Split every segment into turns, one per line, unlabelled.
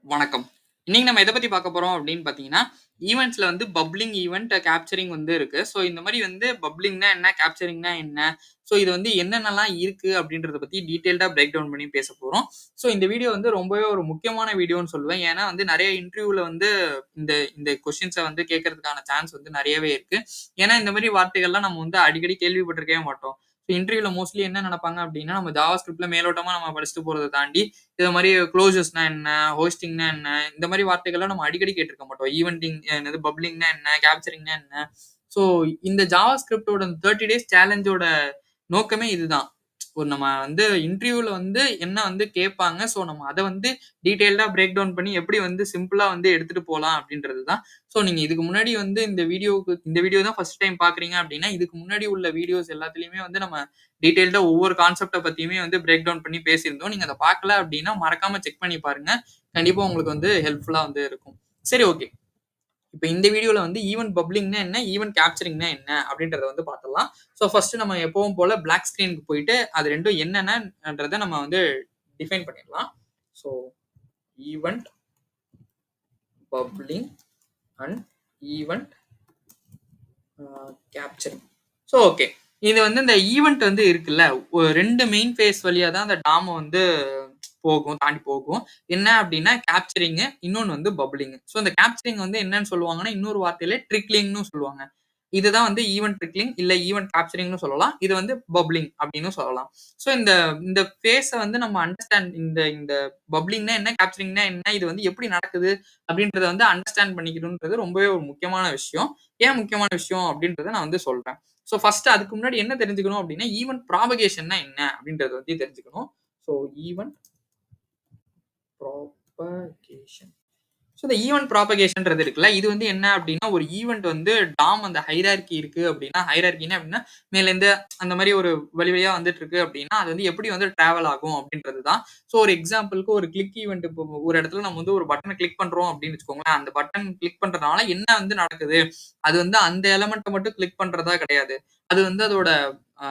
வணக்கம். இன்னைக்கு நம்ம எத பத்தி பார்க்க போறோம் அப்படின்னு பார்த்தீங்கன்னா, ஈவென்ட்ஸ்ல வந்து பப்ளிங் ஈவென்ட், கேப்சரிங் வந்து இருக்கு. ஸோ இந்த மாரி வந்து பப்ளிங்னா என்ன? கேப்சரிங்னா என்ன? ஸோ இது வந்து என்னென்னலாம் இருக்கு அப்படின்றத பத்தி டீட்டெயில்டா பிரேக் டவுன் பண்ணி பேச போறோம். ஸோ இந்த வீடியோ வந்து ரொம்பவே ஒரு முக்கியமான வீடியோன்னு சொல்லுவேன். ஏன்னா வந்து நெறைய இன்டர்வியூல வந்து இந்த இந்த கொஸ்டின்ஸ வந்து கேட்கறதுக்கான சான்ஸ் வந்து நெறையவே இருக்கு. ஏன்னா இந்த மாரி வார்த்தைகள்லாம் நம்ம வந்து அடிக்கடி கேள்விப்பட்டிருக்கவே மாட்டோம். இன்டர்வியூல மோஸ்ட்லி என்ன நெனைப்பாங்க அப்படின்னா, நம்ம ஜாவா ஸ்கிரிப்ட்ல மேலோட்டமா நம்ம படிச்சுட்டு போறத தாண்டி இது மாரி க்ளோசர்ஸ்னா என்ன? ஹோஸ்டிங்னா என்ன? இந்த மாரி வார்த்தைகள்லாம் நம்ம அடிக்கடி கேட்டுருக்க மாட்டோம். ஈவென்டிங் என்னது பப்ளிங்னா என்ன? கேப்சரிங்னா என்ன? ஸோ இந்த ஜாவா ஸ்கிரிப்ட்டோட 30 டேஸ் சேலஞ்சோட நோக்கமே இதுதான். ஒரு நம்ம வந்து இன்டர்வியூல வந்து என்ன வந்து கேட்பாங்க. ஸோ நம்ம அத வந்து டீட்டெயில்டா பிரேக் டவுன் பண்ணி எப்படி வந்து சிம்பிளா வந்து எடுத்துட்டு போலாம் அப்படின்றது தான். ஸோ நீங்க இதுக்கு முன்னாடி வந்து இந்த வீடியோ தான் ஃபர்ஸ்ட் டைம் பார்க்குறீங்க அப்படின்னா, இதுக்கு முன்னாடி உள்ள வீடியோஸ் எல்லாத்துலயுமே வந்து நம்ம டீட்டெயில்டா ஒவ்வொரு கான்செப்ட்ட பத்தியுமே வந்து பிரேக் டவுன் பண்ணி பேசியிருந்தோம். நீங்க அத பார்க்கல அப்படின்னா, மறக்காம செக் பண்ணி பாருங்க. கண்டிப்பா உங்களுக்கு வந்து ஹெல்ப்ஃபுல்லா வந்து இருக்கும். சரி, ஓகே. இப்ப இந்த வீடியோல வந்து ஈவென்ட் பப்ளிங்னா என்ன? ஈவென்ட் கேப்சரிங்னா என்ன? அப்படின்றத வந்து பார்த்துடலாம். ஸோ ஃபர்ஸ்ட் நம்ம எப்பவும் போல பிளாக் ஸ்கிரீனுக்கு போயிட்டு, அது 2ம் என்னென்னன்றத நம்ம வந்து டிஃபைன் பண்ணிடலாம். So event bubbling and event capturing. So okay. இது வந்து இந்த ஈவென்ட் வந்து இருக்குல்ல, 2 மெயின் ஃபேஸ் வழியா தான் அந்த டாம வந்து தாண்டி போகும். என்ன அப்டின்னா கேப்சரிங், இன்னொன்னு வந்து பப்ளிங். ஸோ இந்த கேப்சரிங் வந்து என்னன்னு சொல்லுவாங்கன்னா, இன்னொரு வார்த்தையில ட்ரிக்லிங்ன்னு சொல்லுவாங்க. இதுதான் வந்து ஈவென்ட் ட்ரிக்லிங் இல்ல ஈவென்ட் கேப்சரிங்ன்னு சொல்லலாம். இது வந்து பப்ளிங் அப்டின்னும் சொல்லலாம். ஸோ இந்த இந்த ஃபேஸ வந்து நம்ம அண்டர்ஸ்டாண்ட் இந்த இந்த பப்ளிங்னா என்ன? கேப்சரிங்னா என்ன? இது வந்து எப்படி நடக்குது? அப்டின்றத வந்து அண்டர்ஸ்டாண்ட் பண்ணிக்கணும்ன்றது ரொம்பவே ஒரு முக்கியமான விஷயம். ஏன் முக்கியமான விஷயம் அப்டின்றத நான் வந்து சொல்றேன். ஸோ ஃபர்ஸ்ட் அதுக்கு முன்னாடி என்ன தெரிஞ்சுக்கணும் அப்டின்னா, ஈவென்ட் ப்ராபகேஷன்னா என்ன? அப்டின்றத பத்தி தெரிஞ்சுக்கணும். So event propagation. ஸோ இந்த ஈவென்ட் ப்ராபகேஷன்றது இருக்குல்ல, இது வந்து என்ன அப்டின்னா, ஒரு ஈவென்ட் வந்து டாம் அந்த ஹைரார்கி இருக்கு அப்டின்னா, ஹைரார்கின்னா எப்டின்னா, மேலேருந்து அந்த மாரி ஒரு வழி வழியா வந்துட்டு இருக்கு அப்டின்னா, அது வந்து எப்படி வந்து டிராவல் ஆகும் அப்டின்றது தான். ஸோ ஒரு எக்ஸாம்பிள்க்கு ஒரு கிளிக் ஈவென்ட் இப்போ ஒரு இடத்துல நம்ம வந்து ஒரு பட்டன கிளிக் பண்றோம் அப்டின்னு வச்சுக்கோங்களேன். அந்த பட்டன் கிளிக் பண்றதுனால என்ன வந்து நடக்குது? அது வந்து அந்த எலமெண்ட்ட மட்டும் கிளிக் பண்றதா கிடையாது. அது வந்து அதோட அ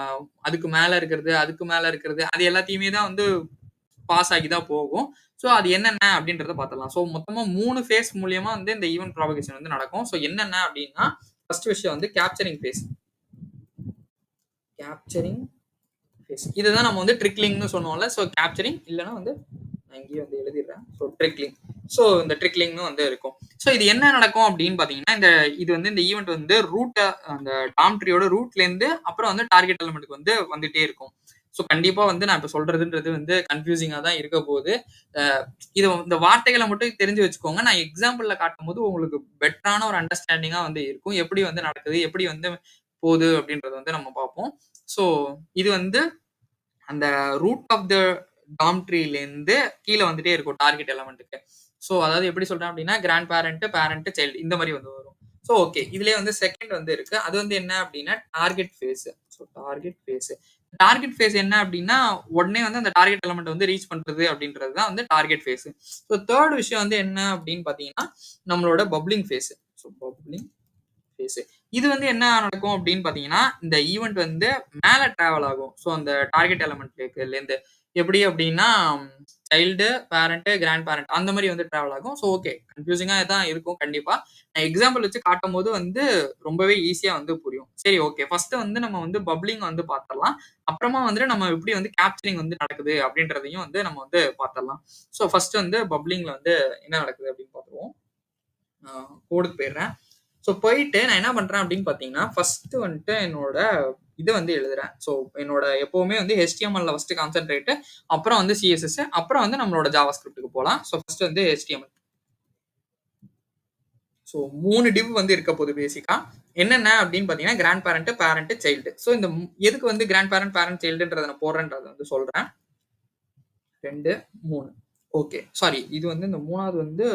அதுக்கு மேல இருக்கிறது, அதுக்கு மேல இருக்கிறது, அது எல்லாத்தையுமே தான் வந்து பாஸ் ஆகி தான் போகும். ஸோ அது என்னென்ன அப்படின்றத பார்த்துடலாம். ஸோ மொத்தமா 3 ஃபேஸ் மூலியமா வந்து இந்த ஈவென்ட் ப்ராபகேஷன் வந்து நடக்கும். ஸோ என்னென்ன அப்படின்னா, ஃபர்ஸ்ட் விஷயம் வந்து கேப்சரிங் ஃபேஸ். Capturing face. இதுதான் நம்ம வந்து ட்ரிக்லிங்ன்னு சொன்னோம்ல. ஸோ கேப்சரிங் இல்லன்னா வந்து நான் இங்கேயே வந்து எழுதிடுறேன். So trickling. ஸோ இந்த ட்ரிக்லிங்னு வந்து இருக்கும். ஸோ இது என்ன நடக்கும் அப்படின்னு பார்த்தீங்கன்னா, இது வந்து இந்த ஈவென்ட் வந்து அந்த டாம் ட்ரீயோட ரூட்லேருந்து அப்புறம் வந்து டார்கெட் எலிமெண்ட்க்கு வந்து வந்துட்டே இருக்கும். ஸோ கண்டிப்பா வந்து நான் இப்ப சொல்றதுன்றது வந்து கன்ஃப்யூசிங்கா தான் இருக்க போகுது. அ இந்த வார்த்தைகள மட்டும் தெரிஞ்சு வச்சுக்கோங்க. நான் எக்ஸாம்பிள்ல காட்டும்போது உங்களுக்கு பெட்டரான ஒரு அண்டர்ஸ்டாண்டிங்கா வந்து இருக்கும். எப்படி வந்து நடக்குது? எப்படி வந்து போகுது? அப்படின்றத வந்து நம்ம பார்ப்போம். ஸோ இது வந்து அந்த ரூட் ஆஃப் த டாம் ட்ரீலேருந்து கீழ வந்துட்டே இருக்கும் டார்கெட் எலமெண்ட்க்கு. ஸோ அதாவது எப்படி சொல்றேன் அப்படின்னா, கிராண்ட் பேரண்ட், பேரண்ட், சைல்டு இந்த மாரி வந்து வரும். So okay. இதுலயே வந்து செகண்ட் வந்து இருக்கு. அது வந்து என்ன அப்படின்னா, target phase. So target phase. Target phase என்ன அப்படின்னா, உடனே வந்து அந்த டார்கெட் எலிமெண்ட் வந்து ரீச் பண்றது அப்படின்றது தான் வந்து டார்கெட் ஃபேஸ். ஸோ 3 விஷயம் வந்து என்ன அப்படின்னு பார்த்தீங்கன்னா, நம்மளோட bubbling phase. So bubbling phase. இது வந்து என்ன நடக்கும் அப்படின்னு பார்த்தீங்கன்னா, இந்த ஈவென்ட் வந்து மேல டிராவல் ஆகும். ஸோ அந்த டார்கெட் எலிமெண்ட்லேருந்து எப்படி அப்படின்னா, சைல்டு, பேரண்ட், கிராண்ட் பேரண்ட் அந்த மாரி வந்து டிராவல் ஆகும். So okay. கன்ஃப்யூசிங்கா தான் இருக்கும் கண்டிப்பா. நான் எக்ஸாம்பிள் வச்சு காட்டும்போது வந்து ரொம்பவே ஈஸியா வந்து புரியும். சரி, ஓகே. ஃபர்ஸ்ட் வந்து நம்ம வந்து பப்ளிங் வந்து பார்த்துடலாம். அப்புறமா வந்து நம்ம எப்படி வந்து கேப்சரிங் வந்து நடக்குது அப்படின்றதையும் வந்து நம்ம வந்து பார்த்துடலாம். ஸோ ஃபர்ஸ்ட் வந்து பப்ளிங்ல வந்து என்ன நடக்குது அப்படின்னு பார்த்துருவோம். கோடுக்கு போயிடுறேன். ஸோ போயிட்டு நான் என்ன பண்றேன் அப்படின்னு பார்த்தீங்கன்னா, ஃபர்ஸ்ட் வந்துட்டு என்னோட இத வந்து எழுதுறேன். ஸோ என்னோட எப்பவுமே வந்து HTMLல ஃபர்ஸ்ட் கான்சன்ட்ரேட், அப்புறம் வந்து CSS, அப்புறம் வந்து நம்மளோட ஜாவா ஸ்கிரிப்ட்க்கு போலாம். ஸோ ஃபர்ஸ்ட் வந்து HTML. ஸோ 3 டிவ் வந்து இருக்க போகுது பேசிக்கா. என்னென்ன அப்படின்னு பார்த்தீங்கன்னா, grand parent, parent, child. So இந்த எதுக்கு வந்து கிராண்ட் பேரண்ட், பேரண்ட், சைல்டுன்றத நான் போடுறேன்றத வந்து சொல்றேன். 2, 3. ஓகே. சாரி. இது வந்து இந்த 3வது வந்து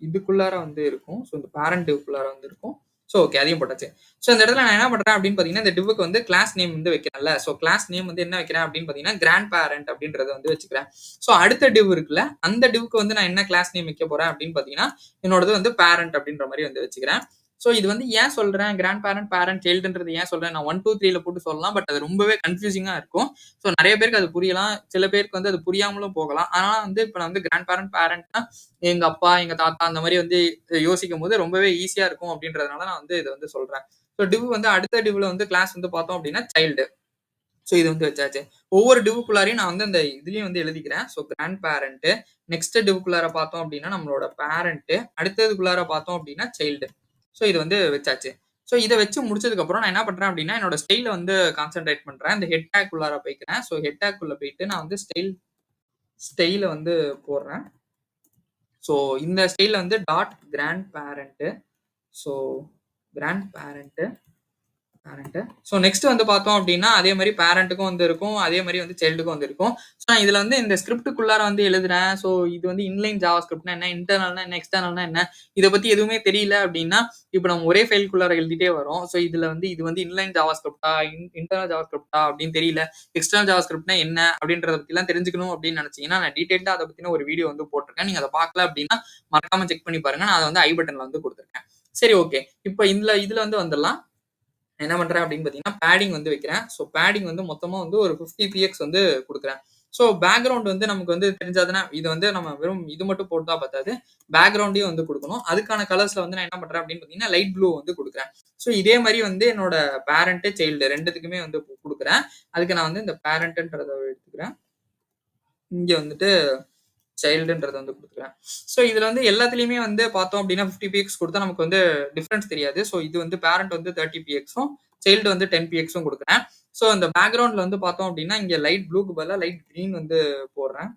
இதுக்குள்ளார வந்து இருக்கும். ஸோ இந்த பேரண்ட் டிவ்க்குள்ளார வந்து இருக்கும். So okay. அதையும் போட்டாச்சு. ஸோ இந்த இடத்துல நான் என்ன பண்றேன் அப்படின்னு பார்த்தீங்கன்னா, இந்த டிவ்வுக்கு வந்து கிளாஸ் நேம் வந்து வைக்கிறேன்ல. ஸோ கிளாஸ் நேம் வந்து என்ன வைக்கிறேன் அப்படின்னு பார்த்தீங்கன்னா, கிராண்ட் பேரண்ட் அப்படின்றத வந்து வச்சுக்கிறேன். ஸோ அடுத்த டிவ் இருக்குல்ல, அந்த டிவ்வுக்கு வந்து நான் என்ன கிளாஸ் நேம் வைக்க போறேன் அப்படின்னு பார்த்தீங்கன்னா, என்னோடது வந்து பேரண்ட் அப்படின்ற மாரி வந்து வச்சுக்கிறேன். ஸோ இது வந்து ஏன் சொல்றேன் கிராண்ட் பேரண்ட், பேரண்ட், சைல்டுன்றது ஏன் சொல்றேன்? நான் 1, 2, 3ல போட்டு சொல்லலாம். பட் அது ரொம்பவே கன்ஃப்யூசிங்கா இருக்கும். ஸோ நெறைய பேருக்கு அது புரியலாம். சில பேருக்கு வந்து அது புரியாமலும் போகலாம். ஆனா வந்து இப்ப நான் வந்து கிராண்ட் பேரண்ட், பேரண்ட்னா எங்க அப்பா, எங்க தாத்தா அந்த மாரி வந்து யோசிக்கும்போது ரொம்பவே ஈஸியா இருக்கும் அப்படின்றதுனால நான் வந்து இத வந்து சொல்றேன். ஸோ டிவ் வந்து அடுத்த டிவ்ல வந்து கிளாஸ் வந்து பார்த்தோம் அப்படின்னா சைல்டு. ஸோ இது வந்து வச்சாச்சு. ஒவ்வொரு டிவ்க்குள்ளாரையும் நான் வந்து அந்த இதுலயும் வந்து எழுதிக்கிறேன். ஸோ கிராண்ட் பேரண்ட், நெக்ஸ்ட் டிவ்க்குள்ளார பார்த்தோம் அப்படின்னா நம்மளோட பேரண்ட், அடுத்ததுக்குள்ளார பார்த்தோம் அப்படின்னா சைல்டு. ஸோ இது வந்து வச்சாச்சு. ஸோ இத வச்சு முடிச்சதுக்கப்புறம் நான் என்ன பண்றேன் அப்படின்னா, என்னோட ஸ்டைல வந்து கான்சன்ட்ரேட் பண்றேன். இந்த ஹெட் டேக் உள்ளார போய்க்கிறேன். ஸோ ஹெட் டேக் உள்ள போயிட்டு நான் வந்து ஸ்டைல வந்து போடுறேன். ஸோ இந்த ஸ்டைல்ல வந்து dot grand parent. So grand parent. So next வந்து பார்த்தோம் அப்படின்னா, அதே மாரி பேரண்ட்டுக்கும் வந்து இருக்கும். அதே மாரி வந்து சைல்டுக்கும் வந்து இருக்கும். ஸோ நான் இதுல வந்து இந்த ஸ்கிரிப்ட்டுக்குள்ளார வந்து எழுதுறேன். ஸோ இது வந்து இன்லைன் ஜாவா ஸ்கிரிப்ட்னா என்ன? இன்டர்னல்னா என்ன? எக்ஸ்டர்னல்னா என்ன? இத பத்தி எதுவுமே தெரியல அப்படின்னா, இப்ப நம்ம ஒரே ஃபைல்க்குள்ளார எழுதிட்டே வரோம். ஸோ இதுல வந்து இது வந்து இன்லைன் ஜாவா ஸ்கிரிப்ட்டா? இன்டர்னல் ஜாவா ஸ்கிரிப்ட்டா? அப்படின்னு தெரியல. எக்ஸ்டர்னல் ஜாவா ஸ்கிரிப்ட்னா என்ன? அப்படின்றத பத்திலாம் தெரிஞ்சுக்கணும் அப்படின்னு நினைச்சீங்கன்னா, நான் டீடைல்டா அத பத்தின ஒரு வீடியோ வந்து போட்டிருக்கேன். நீங்க அத பார்க்கல அப்படின்னா, மறக்காம செக் பண்ணி பாருங்க. நான் அத வந்து ஐ பட்டன்ல வந்து குடுத்துருக்கேன். சரி ஓகே. இப்ப இதுல வந்து வந்துரலாம். என்ன பண்றேன் அப்படின்னு பார்த்தீங்கன்னா, பேடிங் வந்து வைக்கிறேன். ஸோ பேடிங் வந்து மொத்தமா வந்து ஒரு 50 பிஎக்ஸ் வந்து குடுக்குறேன். ஸோ பேக்கிரவுண்ட் வந்து நமக்கு வந்து தெரிஞ்சாதுன்னா, இது வந்து நம்ம வெறும் இது மட்டும் போட்டா பத்தாது. பேக்கிரவுண்டையும் வந்து குடுக்கணும். அதுக்கான கலர்ஸ்ல வந்து நான் என்ன பண்றேன் அப்படின்னு பார்த்தீங்கன்னா, லைட் ப்ளூ வந்து குடுக்குறேன். ஸோ இதே மாரி வந்து என்னோட பேரண்ட், சைல்டு 2த்துக்குமே வந்து குடுக்குறேன். அதுக்கு நான் வந்து இந்த பேரண்ட்ன்றத எடுத்துக்கிறேன். இங்க வந்துட்டு சைல்டுன்றத வந்து குடுத்துக்கிறேன். ஸோ இதுல வந்து எல்லாத்துலயுமே வந்து பார்த்தோம் அப்படின்னா 50 பிஎக்ஸ் குடுத்தா நமக்கு வந்து டிஃபரன்ஸ் தெரியாது. ஸோ இது வந்து பேரண்ட் வந்து 30 பிஎக்ஸும், சைல்டு வந்து 10 பிஎக்ஸும் குடுக்குறேன். ஸோ இந்த பேக்கிரவுண்ட்ல வந்து பார்த்தோம் அப்படின்னா, இங்க லைட் ப்ளூக்கு பதிலா லைட் கிரீன் வந்து போடுறேன்.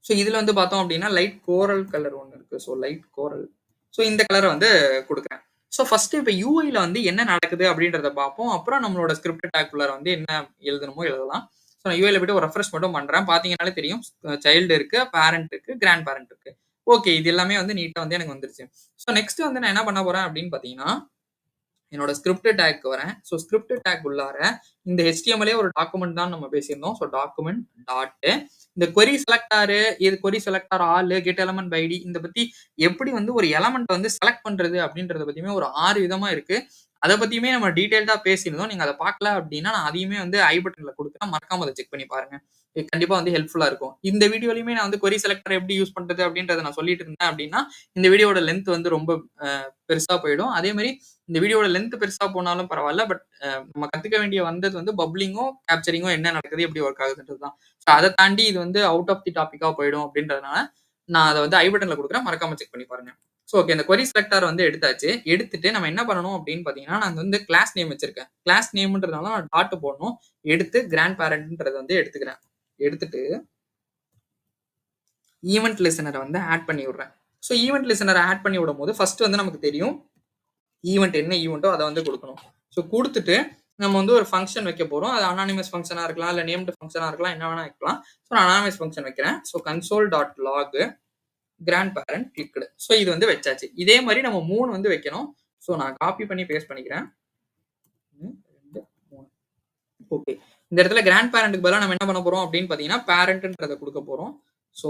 ஸோ இதுல வந்து பார்த்தோம் அப்படின்னா, லைட் கோரல் கலர் ஒண்ணு இருக்கு. ஸோ லைட் கோரல். ஸோ இந்த கலர வந்து குடுக்குறேன். ஸோ ஃபர்ஸ்ட் இப்ப யூஐல வந்து என்ன நடக்குது அப்படின்றத பார்ப்போம். அப்புறம் நம்மளோட ஸ்கிரிப்ட் டேக்குள்ளார வந்து என்ன எழுதணுமோ எழுதலாம். ஸோ நான் யூஐல போய்ட்டு ஒரு ரெஃப்ரெஷ் மட்டும் பண்றேன். பார்த்தீங்கன்னாலே தெரியும். சைல்டு இருக்கு, பேரண்ட் இருக்கு, கிராண்ட் பேரண்ட் இருக்கு. ஓகே. இது எல்லாமே வந்து நீட்டா வந்து எனக்கு வந்துருச்சு. ஸோ நெக்ஸ்ட் வந்து நான் என்ன பண்ண போறேன் அப்படின்னு பார்த்தீங்கன்னா, என்னோட ஸ்கிரிப்ட் டேக் வரேன். ஸோ ஸ்கிரிப்ட் டேக் உள்ளார இந்த HTML ஒரு டாக்குமெண்ட் தான் நம்ம பேசியிருந்தோம். ஸோ டாக்குமெண்ட் டாட் இந்த கொரி செலக்டார், இது query selector all, get element by ID இந்த பத்தி எப்படி வந்து ஒரு எலமெண்ட் வந்து செலக்ட் பண்றது அப்படின்றத பத்தியுமே ஒரு 6 விதமா இருக்கு. அத பத்தியுமே நம்ம டீடைல்டா பேசியிருந்தோம். நீங்க அத பார்க்கல அப்படின்னா, நான் அதையுமே வந்து ஐ பட்டன்ல குடுக்குறேன். மறக்காம அத செக் பண்ணி பாருங்க. இது கண்டிப்பா வந்து ஹெல்ப்ஃபுல்லா இருக்கும். இந்த வீடியோலயுமே நான் வந்து கொரி செலக்டர் எப்படி யூஸ் பண்றது அப்படின்றத நான் சொல்லிட்டு இருந்தேன் அப்படின்னா, இந்த வீடியோவோட லென்த் வந்து ரொம்ப பெருசா போயிடும். அதே மாரி இந்த வீடியோட லென்த் பெருசா போனாலும் பரவால்ல. பட் நம்ம கத்துக்க வேண்டிய வந்தது வந்து பப்ளிங்கும், கேப்சரிங்கும் என்ன நடக்குது, எப்படி ஒர்க் ஆகுதுன்றது தான். ஸோ அத தாண்டி இது வந்து அவுட் ஆஃப் தி டாபிக்கா போயிடும் அப்படின்றதுனால, நான் அத வந்து ஐ பட்டன்ல குடுக்குறேன். மறக்காம செக் பண்ணி பாருங்க. So okay. இந்த கொரி செலக்டார் வந்து எடுத்தாச்சு. எடுத்துட்டு நம்ம என்ன பண்ணணும் அப்படின்னு பார்த்தீங்கன்னா, நான் வந்து கிளாஸ் நேம் வச்சிருக்கேன். கிளாஸ் நேம்ன்றதுனால நான் டாட் போடணும். எடுத்து கிராண்ட் பேரண்ட்ன்றத வந்து எடுத்துக்கிறேன். எடுத்துட்டு ஈவென்ட் லிசனர வந்து ஆட் பண்ணி விடுறேன். ஸோ ஈவென்ட் லிசனர ஆட் பண்ணி விடும்போது, ஃபர்ஸ்ட் வந்து நமக்கு தெரியும். ஈவென்ட் என்ன ஈவென்ட்டோ அத வந்து குடுக்கணும். ஸோ குடுத்துட்டு நம்ம வந்து ஒரு ஃபங்ஷன் வைக்க போறோம். அது அனானிமஸ் ஃபங்ஷனா இருக்கலாம், இல்ல நேம்டு ஃபங்ஷனா இருக்கலாம், என்ன வேணா இருக்கலாம். ஸோ நான் அனானிமஸ் ஃபங்ஷன் வைக்கிறேன். So console dot log grand parent clicked. So இது வந்து வச்சாச்சு. இதே மாரி நம்ம 3 வந்து வைக்கணும். ஸோ நான் காப்பி பண்ணி பேஸ்ட் பண்ணிக்கிறேன். 1, 2, 3. ஓகே. இந்த இடத்துல கிராண்ட் பேரண்ட்க்கு பதிலா நம்ம என்ன பண்ண போறோம் அப்படின்னு பார்த்தீங்கன்னா, பேரண்ட்ன்றத குடுக்க போறோம். ஸோ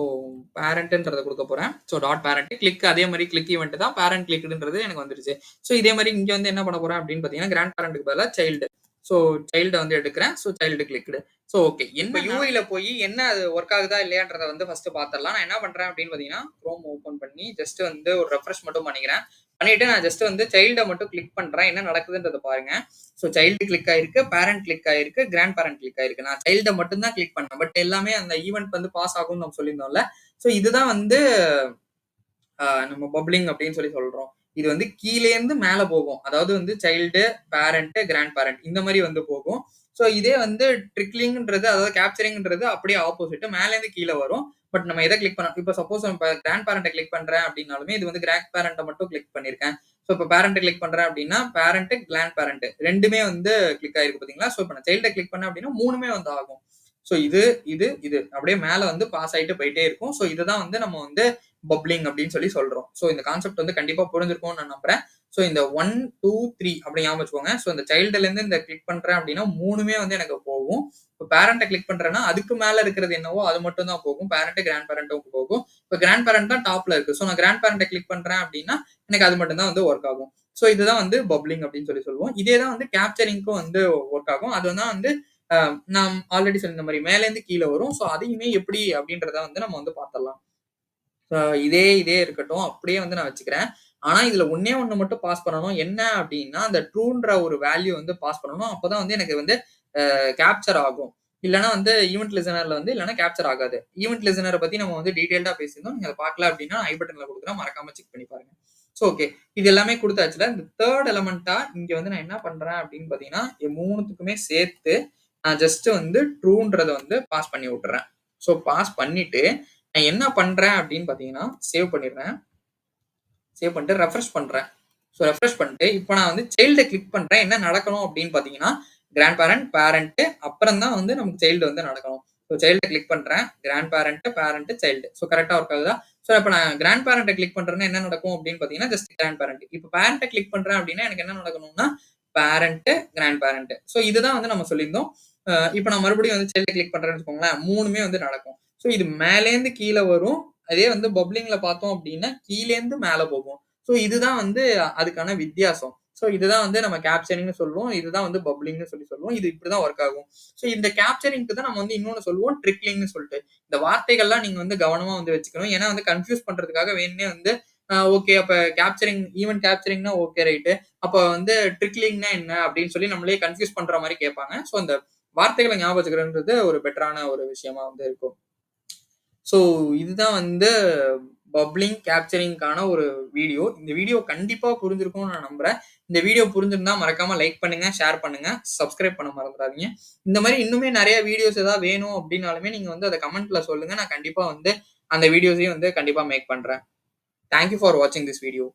பேரண்ட்ன்றத குடுக்க போறேன். ஸோ டாட் பேரண்ட் கிளிக் அதே மாரி கிளிக் ஈவென்ட் தான். பேரண்ட் கிளிக்டுன்றது எனக்கு வந்துருச்சு. ஸோ இதே மாரி இங்க வந்து என்ன பண்ண போறேன் அப்படின்னு பார்த்தீங்கன்னா, கிராண்ட் பேரண்ட்க்கு பதிலா சைல்டு. ஸோ சைல்ட வந்து எடுக்கிறேன். So child clicked. So okay. இப்ப யூஐல போய் என்ன அது ஒர்க் ஆகுதா இல்லையான்றத வந்து ஃபர்ஸ்ட் பார்த்துடலாம். நான் என்ன பண்றேன் அப்படின்னு பார்த்தீங்கன்னா, குரோம் ஓப்பன் பண்ணி ஜஸ்ட் வந்து ஒரு ரெஃப்ரெஷ் மட்டும் பண்ணிக்கிறேன். பண்ணிட்டு நான் ஜஸ்ட் வந்து சைல்ட மட்டும் கிளிக் பண்றேன். என்ன நடக்குதுன்றத பாருங்க. ஸோ சைல்டு கிளிக் ஆயிருக்கு, பேரண்ட் கிளிக் ஆயிருக்கு, கிராண்ட் பேரண்ட் கிளிக் ஆயிருக்கு. நான் சைல்ட மட்டும் தான் கிளிக் பண்ணேன். பட் எல்லாமே அந்த ஈவென்ட் வந்து பாஸ் ஆகும்னு நம்ம சொல்லியிருந்தோம்ல. ஸோ இதுதான் வந்து நம்ம பப்ளிங் அப்படின்னு சொல்றோம். இது வந்து கீழேந்து மேல போகும். அதாவது வந்து சைல்டு, பேரண்ட், கிராண்ட் பேரண்ட் இந்த மாரி வந்து போகும். ஸோ இதே வந்து ட்ரிக்லிங்ன்றது அதாவது கேப்சரிங்ன்றது அப்படியே ஆப்போசிட். மேலேருந்து கீழ வரும். பட் நம்ம எத கிளிக் பண்ண இப்ப சப்போஸ் நம்ம கிராண்ட் பேரண்ட்ட கிளிக் பண்றேன் அப்படின்னாலுமே, இது வந்து கிராண்ட் பேரண்ட்ட மட்டும் கிளிக் பண்ணியிருக்கேன். ஸோ இப்ப பேரண்ட்ட கிளிக் பண்றேன் அப்படின்னா, பேரண்ட், கிராண்ட் பேரண்ட் 2மே வந்து கிளிக் ஆயிருக்கு பார்த்தீங்களா? ஸோ இப்ப நான் சைல்ட கிளிக் பண்ணேன் அப்படின்னா 3மே வந்து ஆகும். ஸோ இது அப்படியே மேல வந்து பாஸ் ஆயிட்டு போயிட்டே இருக்கும். ஸோ இதுதான் வந்து நம்ம வந்து பப்ளிங் அப்படின்னு சொல்றோம். ஸோ இந்த கான்செப்ட் வந்து கண்டிப்பா புரிஞ்சிருக்கும்னு நான் நம்புறேன். ஸோ இந்த 1, 2, 3 அப்படி ஞாபகம் வச்சுக்கோங்க. ஸோ இந்த சைல்டுலேருந்து இந்த கிளிக் பண்றேன் அப்படின்னா 3மே வந்து எனக்கு போகும். இப்போ பேரண்ட்ட கிளிக் பண்றேன்னா அதுக்கு மேல இருக்கிறது என்னவோ அது மட்டும் தான் போகும். பேரண்ட், கிராண்ட் பேரண்ட்டும் போகும். இப்போ கிராண்ட் பேரண்ட் தான் டாப்ல இருக்கு. ஸோ நான் கிராண்ட் பேரண்ட்ட கிளிக் பண்றேன் அப்படின்னா எனக்கு அது மட்டும் தான் வந்து ஒர்க் ஆகும். ஸோ இதுதான் வந்து பப்ளிங் அப்படின்னு சொல்லுவோம். இதே தான் வந்து கேப்சரிங்க்கும் வந்து ஒர்க் ஆகும். அது வந்து நான் ஆல்ரெடி சொன்ன மாதிரி மேலேருந்து கீழே வரும். ஸோ அதையுமே எப்படி அப்படின்றத வந்து நம்ம வந்து பார்த்துடலாம். இதே இருக்கட்டும். அப்படியே வந்து நான் வச்சுக்கிறேன். ஆனா இதுல ஒண்ணே ஒண்ணு மட்டும் பாஸ் பண்ணணும். என்ன அப்படின்னா, அந்த ட்ரூன்ற ஒரு வேல்யூ வந்து பாஸ் பண்ணணும். அப்பதான் வந்து எனக்கு வந்து கேப்சர் ஆகும். இல்லன்னா வந்து ஈவென்ட் லிசனர்ல வந்து இல்லன்னா கேப்சர் ஆகாது. ஈவென்ட் லிசனர பத்தி நம்ம வந்து டீடைல்டா பேசியிருந்தோம். நீங்க அத பார்க்கல அப்படின்னா ஐ பட்டன்ல குடுக்குறேன். மறக்காம செக் பண்ணி பாருங்க. So okay. இது எல்லாமே குடுத்தாச்சுல. இந்த 3 எலிமெண்டா இங்க வந்து நான் என்ன பண்றேன் அப்படின்னு பார்த்தீங்கன்னா, 3த்துக்குமே சேர்த்து நான் ஜஸ்ட் வந்து ட்ரூன்றத வந்து பாஸ் பண்ணி விட்டுறேன். சோ பாஸ் பண்ணிட்டு நான் என்ன பண்றேன் அப்படின்னு பார்த்தீங்கன்னா, சேவ் பண்ணிடுறேன். சேவ் பண்ணிட்டு ரெஃப்ரெஷ் பண்றேன். ஸோ ரெஃப்ரெஷ் பண்ணிட்டு இப்போ நான் வந்து சைல்ட கிளிக் பண்றேன். என்ன நடக்கணும் அப்படின்னு பார்த்தீங்கன்னா, கிராண்ட் பேரண்ட், பேரண்ட் அப்புறம் தான் வந்து நமக்கு சைல்டு வந்து நடக்கணும். ஸோ சைல்ட கிளிக் பண்றேன். Grand parent, parent, child. So கரெக்ட்டா ஒர்க் ஆகுதா? ஸோ இப்போ நான் கிராண்ட் பேரண்ட்ட கிளிக் பண்றேன்னா என்ன நடக்கும் அப்படின்னு பார்த்தீங்கன்னா, ஜஸ்ட் கிராண்ட் பேரண்ட். இப்போ பேரண்ட்ட கிளிக் பண்றேன் அப்படின்னா எனக்கு என்ன நடக்கணும்னா, பேரண்ட், கிராண்ட் பேரண்ட். ஸோ இதுதான் வந்து நம்ம சொல்லியிருந்தோம். இப்போ நான் மறுபடியும் வந்து சைல்ட கிளிக் பண்றேன்னு வச்சுக்கோங்களேன். 3மே வந்து நடக்கும். ஸோ இது மேலேருந்து கீழ வரும். அதே வந்து பப்ளிங்ல பார்த்தோம் அப்படின்னா, கீழேருந்து மேல போகும். ஸோ இதுதான் வந்து அதுக்கான வித்தியாசம். ஸோ இதுதான் வந்து நம்ம கேப்சரிங்னு சொல்லுவோம். இதுதான் வந்து பப்ளிங்னு சொல்லுவோம். இது இப்படிதான் ஒர்க் ஆகும். ஸோ இந்த கேப்சரிங்க்கு தான் நம்ம வந்து இன்னொன்னு சொல்லுவோம் ட்ரிக்லிங்னு சொல்லிட்டு. இந்த வார்த்தைகள்லாம் நீங்க வந்து கவனமா வந்து வச்சுக்கணும். ஏன்னா வந்து கன்ஃப்யூஸ் பண்றதுக்காக வேணும்னே வந்து ஓகே அப்ப கேப்சரிங் ஈவென்ட் கேப்சரிங்னா ஓகே ரைட்டு. அப்ப வந்து ட்ரிக்லிங்னா என்ன அப்படின்னு சொல்லி நம்மளே கன்ஃப்யூஸ் பண்ற மாரி கேட்பாங்க. ஸோ அந்த வார்த்தைகள ஞாபகம் வச்சுக்கிறதுன்றது ஒரு பெட்டரான ஒரு விஷயமா வந்து இருக்கும். ஸோ இதுதான் வந்து பப்ளிங் கேப்சரிங்க்கான ஒரு வீடியோ. இந்த வீடியோ கண்டிப்பா புரிஞ்சிருக்கும்னு நான் நம்புறேன். இந்த வீடியோ புரிஞ்சிருந்தா மறக்காம லைக் பண்ணுங்க, ஷேர் பண்ணுங்க, சப்ஸ்கிரைப் பண்ண மறந்துடாதீங்க. இந்த மாரி இன்னுமே நெறைய வீடியோஸ் ஏதாவது வேணும் அப்டின்னாலுமே நீங்க வந்து அத கமெண்ட்ல சொல்லுங்க. நான் கண்டிப்பா வந்து அந்த வீடியோஸையும் வந்து கண்டிப்பா மேக் பண்றேன். தேங்க் யூ ஃபார் வாட்சிங் திஸ் வீடியோ.